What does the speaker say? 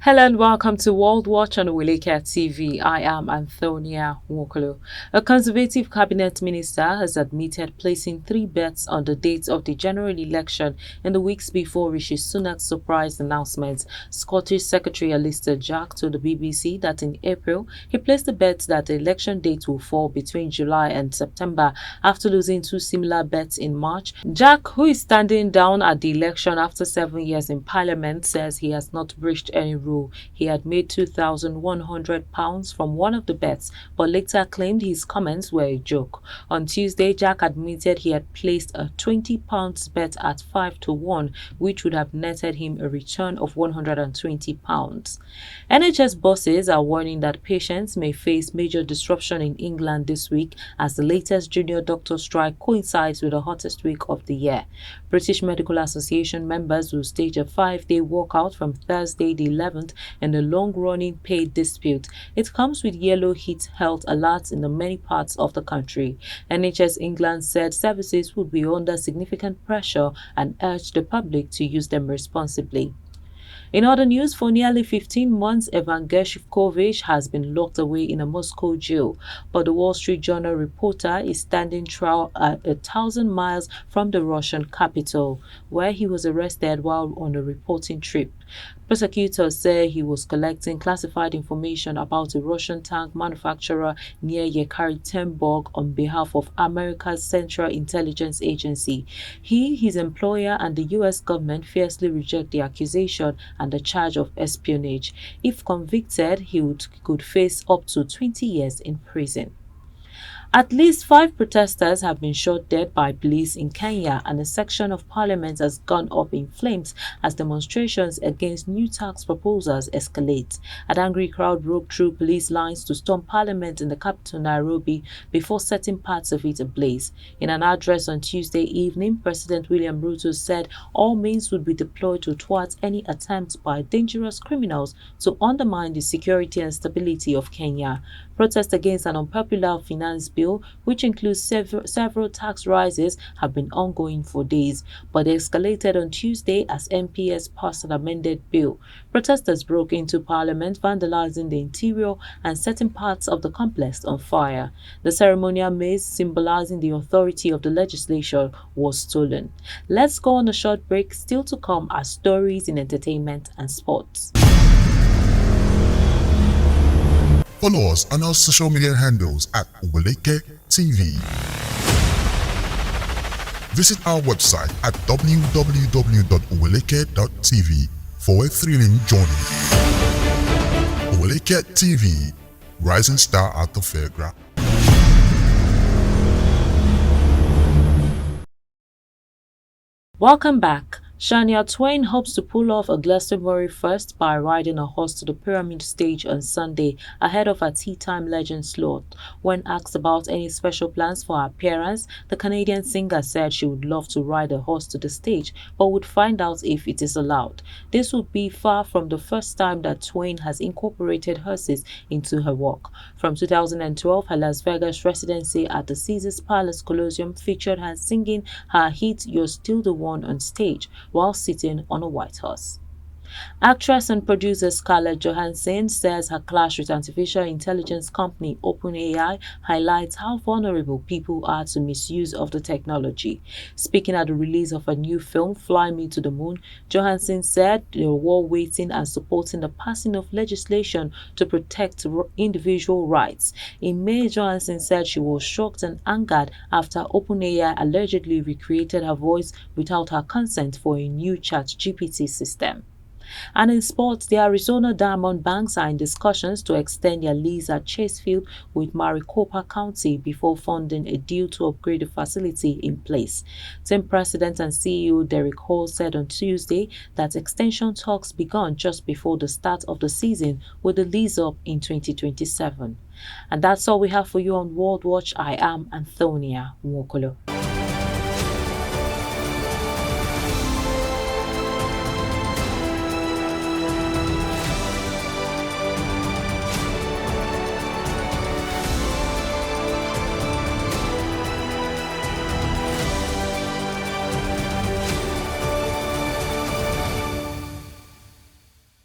Hello and welcome to World Watch on Oweleketv. I am Antonia Nwokolo. A conservative cabinet minister has admitted placing 3 bets on the date of the general election in the weeks before Rishi Sunak's surprise announcement. Scottish Secretary Alistair Jack told the BBC that in April, he placed a bet that the election date will fall between July and September after losing 2 similar bets in March. Jack, who is standing down at the election after 7 years in Parliament, says he has not breached any rule. He had made £2,100 from one of the bets, but later claimed his comments were a joke. On Tuesday, Jack admitted he had placed a £20 bet at 5 to 1, which would have netted him a return of £120. NHS bosses are warning that patients may face major disruption in England this week as the latest junior doctor strike coincides with the hottest week of the year. British Medical Association members will stage a 5-day walkout from Thursday the 11th in a long-running pay dispute. It comes with yellow heat health alerts in the many parts of the country. NHS England said services would be under significant pressure and urged the public to use them responsibly. In other news, for nearly 15 months, Evan Gershkovich has been locked away in a Moscow jail, but the Wall Street Journal reporter is standing trial at 1,000 miles from the Russian capital, where he was arrested while on a reporting trip. Prosecutors say he was collecting classified information about a Russian tank manufacturer near Yekaterinburg on behalf of America's Central Intelligence Agency. He, his employer, and the U.S. government fiercely reject the accusation and the charge of espionage. If convicted, he could face up to 20 years in prison. At least 5 protesters have been shot dead by police in Kenya, and a section of parliament has gone up in flames as demonstrations against new tax proposals escalate. An angry crowd broke through police lines to storm parliament in the capital Nairobi before setting parts of it ablaze. In an address on Tuesday evening, President William Ruto said all means would be deployed to thwart any attempt by dangerous criminals to undermine the security and stability of Kenya. Protests against an unpopular finance bill, which includes several tax rises, have been ongoing for days, but they escalated on Tuesday as MPs passed an amended bill. Protesters broke into parliament, vandalizing the interior and setting parts of the complex on fire. The ceremonial maze, symbolizing the authority of the legislature, was stolen. Let's go on a short break. Still to come are stories in entertainment and sports. Follow us on our social media handles at Oweleketv. Visit our website at www.oweleket.tv for a thrilling journey. Oweleketv, rising star at the fairground. Welcome back. Twain hopes to pull off a Glastonbury first by riding a horse to the pyramid stage on Sunday ahead of her Tea Time Legend slot. When asked about any special plans for her appearance, the Canadian singer said she would love to ride a horse to the stage, but would find out if it is allowed. This would be far from the first time that Twain has incorporated horses into her work. From 2012, her Las Vegas residency at the Caesars Palace Coliseum featured her singing her hit "You're Still the One" on stage while sitting on a white horse. Actress and producer Scarlett Johansson says her clash with artificial intelligence company OpenAI highlights how vulnerable people are to misuse of the technology. Speaking at the release of her new film, Fly Me to the Moon, Johansson said they were all waiting and supporting the passing of legislation to protect individual rights. In May, Johansson said she was shocked and angered after OpenAI allegedly recreated her voice without her consent for a new ChatGPT system. And in sports, the Arizona Diamondbacks are in discussions to extend their lease at Chase Field with Maricopa County before funding a deal to upgrade the facility in place. Team president and CEO Derek Hall said on Tuesday that extension talks began just before the start of the season, with the lease up in 2027. And that's all we have for you on World Watch. I am Antonia Nwokolo.